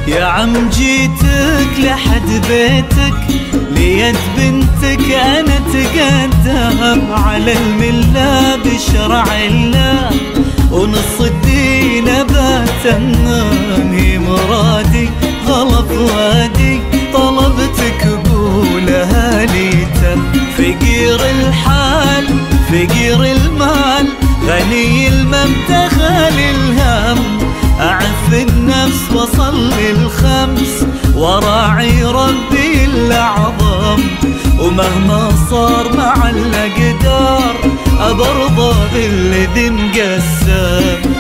يا عم جيتك لحد بيتك، ليد بنتك أنا تقدم على الملة بشرع الله، ونص الدين بتمم. هي مرادي غلط وادي، طلبتك قولها لي تم. فقير الحال فقير المال، غني المبتغى للهم، أعف النفس وصلي الخمس، وراعي ربي الأعظم. ومهما صار مع الأقدار، أبرضى بالذي مقسم.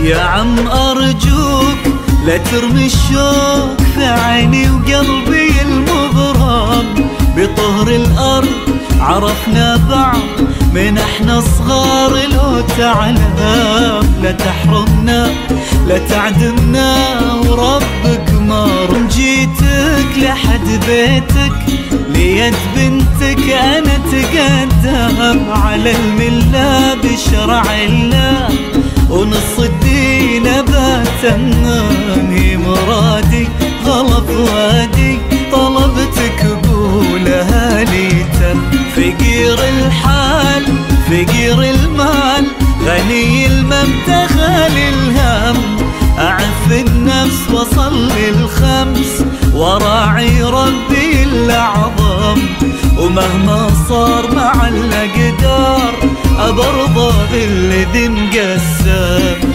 يا عم أرجوك لا ترمي الشوق في عيني وقلبي المغرم. بطهر الأرض عرفنا بعض من احنا صغار، لو تعلم لا تحرمنا لا تعدمنا وربك مار. جيتك لحد بيتك، ليد بنتك أنا تقدم على الملة بشرع الله، ونص الدين بتمم. هي مرادي غلط وادي، طلبتك قولها لي تم. فقير الحال فقير المال، غني المبتغى للهم، أعف النفس وصلي الخمس، وراعي ربي الأعظم. ومهما صار مع الأقدار، أبرضى بالذي مقسم.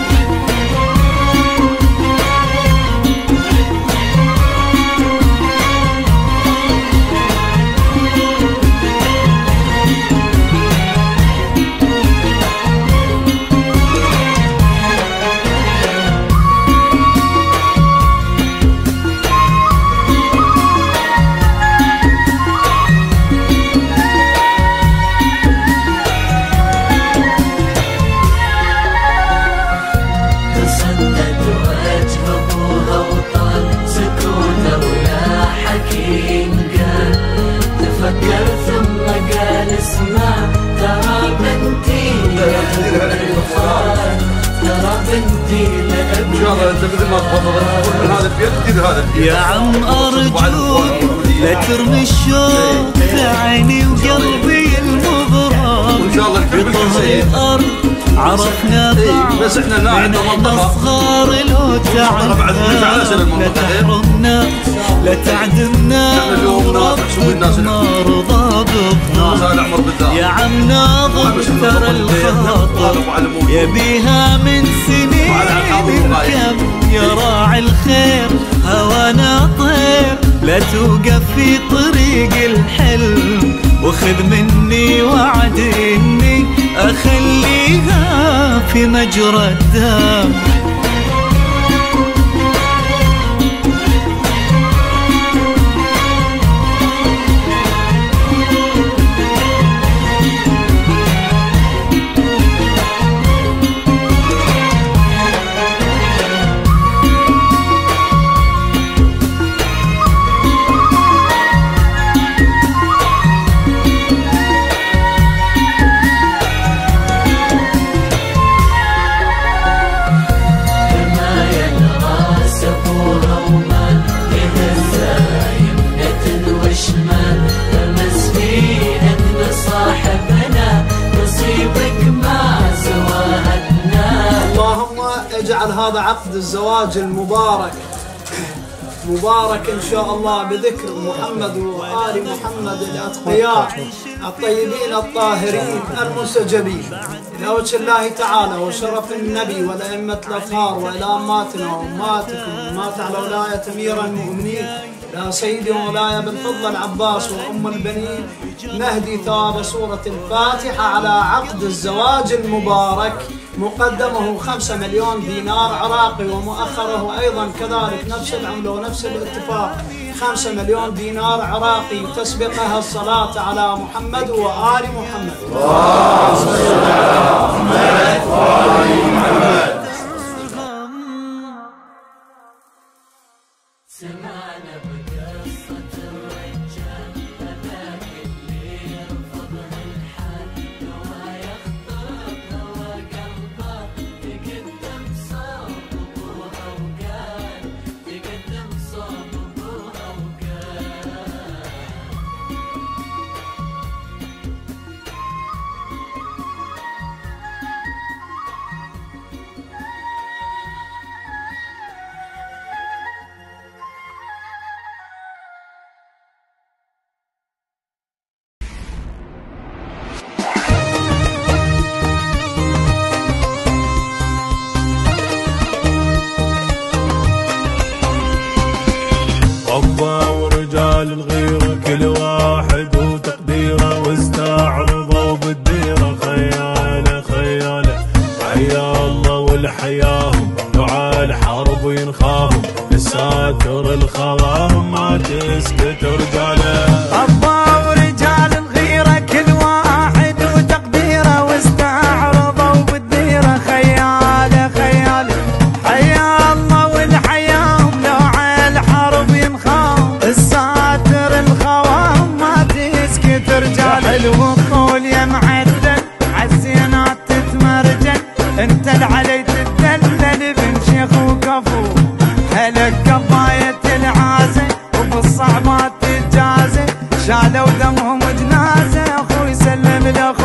يا عم أرجوك لا ترمي الشوق في عيني وقلبي المغرم. بطهر الأرض عرفنا بعض من احنا صغار، لو تعلم لا تحرمنا لا تعدمنا وربك ما رضى بفضل. يا عم ناظر ترى الخاطر يبيها من سنين كم، يا راعي الخير هوانا طير، لا توقف في طريق الحلم، وخذ مني وعد اني اخليها في مجرى الدم. اجعل هذا عقد الزواج المبارك مبارك إن شاء الله بذكر محمد وآل محمد الأتقياء الطيبين الطاهرين المستجبين إلى وجه الله تعالى وشرف النبي والأئمة الأطهار وإلى أماتنا وأماتكم وأمات على ولاية أمير المؤمنين يا سيدي ومولاي بن فضل العباس وأم البنين نهدي ثواب سورة الفاتحة على عقد الزواج المبارك مقدمه 5 مليون دينار عراقي ومؤخره أيضا كذلك نفس العملة ونفس الاتفاق 5 مليون دينار عراقي تسبقها الصلاة على محمد وآل محمد. اللهم صل على محمد وآل محمد. سمعنا بقصة الرجال هذاك اللي يرفضها الحال ويخطبها وقلبه تقدم صوب ابوها وقال تقدم صوب ابوها وقال ربا ورجال الغيرة كل واحد وتقديره واستعرضوا بالديرة خياله خياله حيا الله والحياهم دعاء الحرب ينخاهم الساتر الخواهم ما تسكت رجاله. ربا ورجال الغيرة كل واحد وتقديره واستعرضوا بالديرة خياله خياله حيا الله والحياهم لوع الحرب ينخاهم الساتر الخواهم ما تسكت رجال. حلو الطول يا معدل عالزينات تتمرجل انت العلي تدلل بن شيخ وكفو هلك قضاية العازة وبالصعبات تجازة شالوا دمهم جنازة اخوي سلم لاخوي